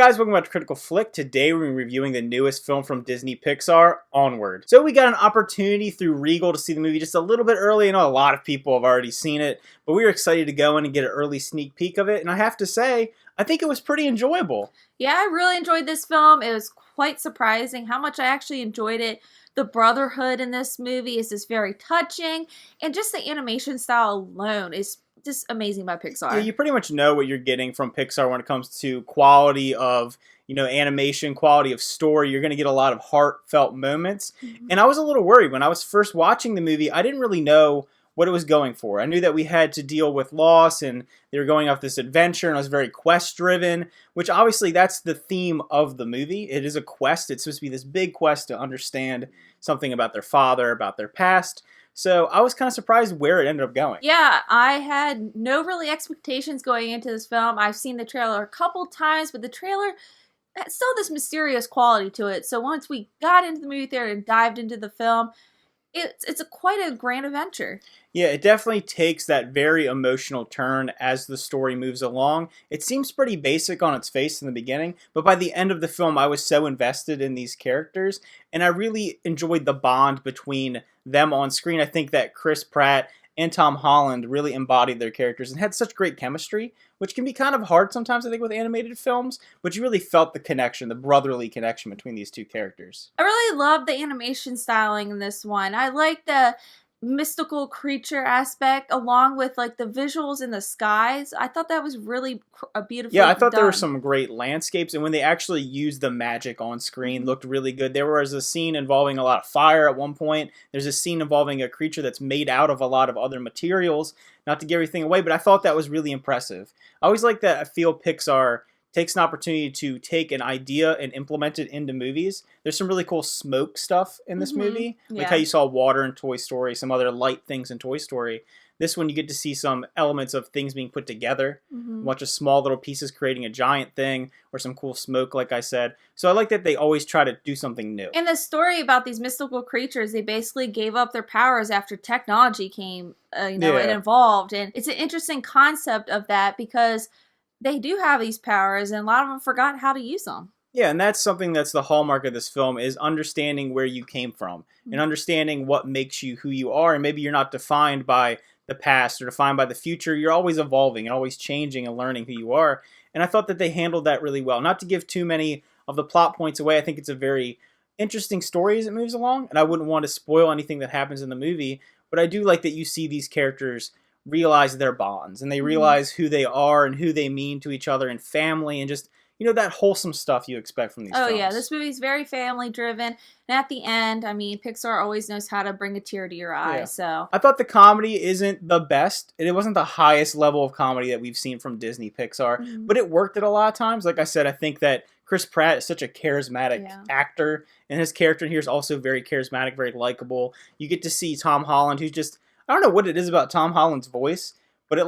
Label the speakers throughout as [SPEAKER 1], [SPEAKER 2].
[SPEAKER 1] Hey guys, welcome back to Critical Flick. Today we're reviewing the newest film from Disney Pixar, Onward. So we got an opportunity through Regal to see the movie just a little bit early. I know a lot of people have already seen it, but we were excited to go in and get an early sneak peek of it. And I have to say, I think it was pretty enjoyable.
[SPEAKER 2] Yeah, I really enjoyed this film. It was quite surprising how much I actually enjoyed it. The brotherhood in this movie is just very touching, and just the animation style alone is just amazing by Pixar.
[SPEAKER 1] Yeah, you pretty much know what you're getting from Pixar when it comes to quality of, animation, quality of story. You're going to get a lot of heartfelt moments. And I was a little worried when I was first watching the movie. I didn't really know what it was going for. I knew that we had to deal with loss and they were going off this adventure, and it was very quest driven, which obviously that's the theme of the movie. It is a quest. It's supposed to be this big quest to understand something about their father, about their past. So I was kind of surprised where it ended up going.
[SPEAKER 2] Yeah, I had no really expectations going into this film. I've seen the trailer a couple times, but the trailer had still this mysterious quality to it. So once we got into the movie theater and dived into the film, it's quite a grand adventure.
[SPEAKER 1] Yeah, it definitely takes that very emotional turn as the story moves along. It seems pretty basic on its face in the beginning, but by the end of the film, I was so invested in these characters, and I really enjoyed the bond between them on screen. I think that Chris Pratt and Tom Holland really embodied their characters and had such great chemistry, which can be kind of hard sometimes, I think, with animated films, but you really felt the connection, the brotherly connection between these two characters.
[SPEAKER 2] I really love the animation styling in this one. I like the mystical creature aspect along with like the visuals in the skies. I thought that was really beautiful.
[SPEAKER 1] Yeah, I thought there were some great landscapes, and when they actually used the magic on screen, looked really good. There was a scene involving a lot of fire at one point. There's a scene involving a creature that's made out of a lot of other materials. Not to give everything away, but I thought that was really impressive. I always like that I feel Pixar takes an opportunity to take an idea and implement it into movies. There's some really cool smoke stuff in this movie, like how you saw water in Toy Story, some other light things in Toy Story. This one, you get to see some elements of things being put together, a bunch of small little pieces creating a giant thing, or some cool smoke, like I said. So I like that they always try to do something new.
[SPEAKER 2] And the story about these mystical creatures, they basically gave up their powers after technology came, and evolved. And it's an interesting concept of that because they do have these powers, and a lot of them forgot how to use them.
[SPEAKER 1] Yeah, and that's something that's the hallmark of this film, is understanding where you came from and understanding what makes you who you are. And maybe you're not defined by the past or defined by the future. You're always evolving and always changing and learning who you are. And I thought that they handled that really well. Not to give too many of the plot points away, I think it's a very interesting story as it moves along, and I wouldn't want to spoil anything that happens in the movie, but I do like that you see these characters realize their bonds, and they realize who they are and who they mean to each other and family, and just, that wholesome stuff you expect from these films.
[SPEAKER 2] Oh yeah, this movie's very family driven, and at the end, I mean, Pixar always knows how to bring a tear to your eye. So
[SPEAKER 1] I thought the comedy isn't the best, and it wasn't the highest level of comedy that we've seen from Disney Pixar, but it worked at a lot of times. Like I said, I think that Chris Pratt is such a charismatic actor, and his character in here is also very charismatic, very likable. You get to see Tom Holland, who's just, I don't know what it is about Tom Holland's voice, but it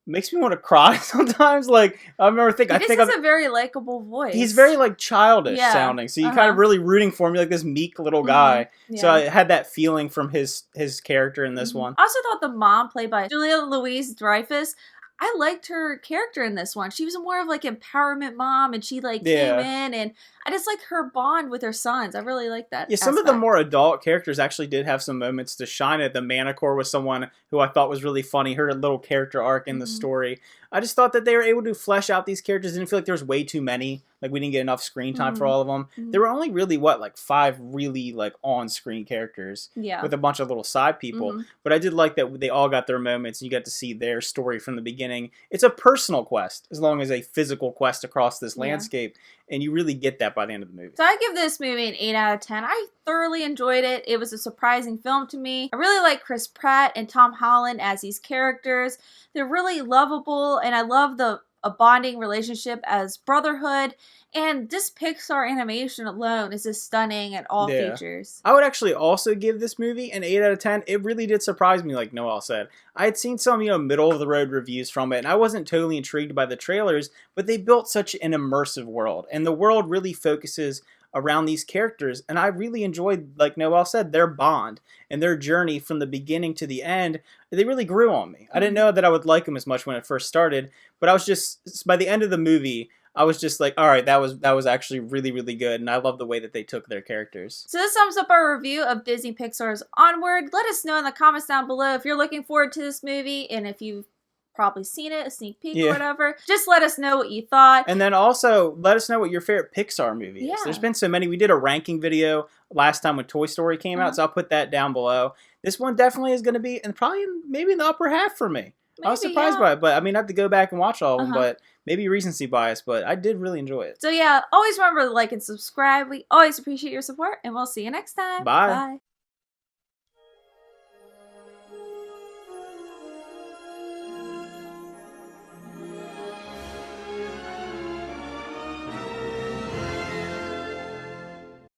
[SPEAKER 1] makes me want to cry sometimes. Like, I remember thinking,
[SPEAKER 2] he has a very likable voice.
[SPEAKER 1] He's very childish sounding, so you kind of really rooting for him. You're like this meek little guy. So I had that feeling from his character in this one.
[SPEAKER 2] I also thought the mom, played by Julia Louis-Dreyfus, I liked her character in this one. She was more of empowerment mom, and she came in, and I just like her bond with her sons. I really like that.
[SPEAKER 1] Yeah, some of the more adult characters actually did have some moments to shine at. The Manicore was someone who I thought was really funny. Her little character arc in the story. I just thought that they were able to flesh out these characters. I didn't feel like there was way too many. Like, we didn't get enough screen time for all of them. There were only really, 5 really, on-screen characters.
[SPEAKER 2] Yeah.
[SPEAKER 1] With a bunch of little side people. But I did like that they all got their moments, and you got to see their story from the beginning. It's a personal quest, as long as a physical quest across this landscape. And you really get that by the end of the movie.
[SPEAKER 2] So I give this movie an 8 out of 10. I thoroughly enjoyed it. It was a surprising film to me. I really like Chris Pratt and Tom Holland as these characters. They're really lovable, and I love a bonding relationship as brotherhood. And this Pixar animation alone is just stunning at all features.
[SPEAKER 1] I would actually also give this movie an 8 out of 10. It really did surprise me, like Noelle said. I had seen some, middle-of-the-road reviews from it, and I wasn't totally intrigued by the trailers, but they built such an immersive world. And the world really focuses around these characters, and I really enjoyed, like Noelle said, their bond and their journey from the beginning to the end. They really grew on me. I didn't know that I would like them as much when it first started, but I was just, by the end of the movie, I was just like, all right, that was actually really, really good, and I love the way that they took their characters.
[SPEAKER 2] So this sums up our review of Disney Pixar's Onward. Let us know in the comments down below if you're looking forward to this movie, and if you've probably seen it, a sneak peek or whatever. Just let us know what you thought.
[SPEAKER 1] And then also, let us know what your favorite Pixar movie is. There's been so many. We did a ranking video last time when Toy Story came out, so I'll put that down below. This one definitely is going to be, and probably maybe in the upper half for me. I was surprised by it, but I mean, I have to go back and watch all of them, but maybe recency bias, but I did really enjoy it.
[SPEAKER 2] So yeah, always remember to like and subscribe. We always appreciate your support, and we'll see you next time.
[SPEAKER 1] Bye.
[SPEAKER 2] Bye.